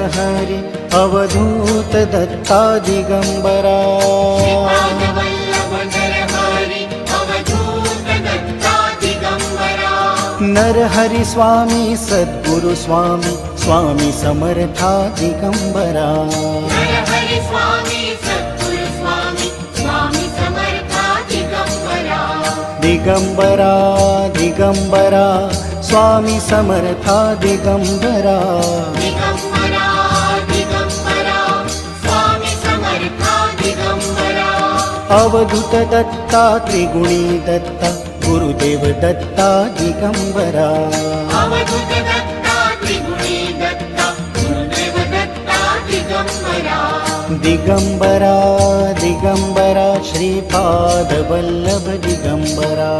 Narhari Avadhoot Datta Digambara. Narhari Swami Sadguru Swami Swami Samartha Digambara. Digambara Digambara Swami Samartha Digambara. Avadhoot Datta त्रिगुणी Datta Gurudev Datta Digambara. Digambara Digambara Shripad Vallabh Digambara.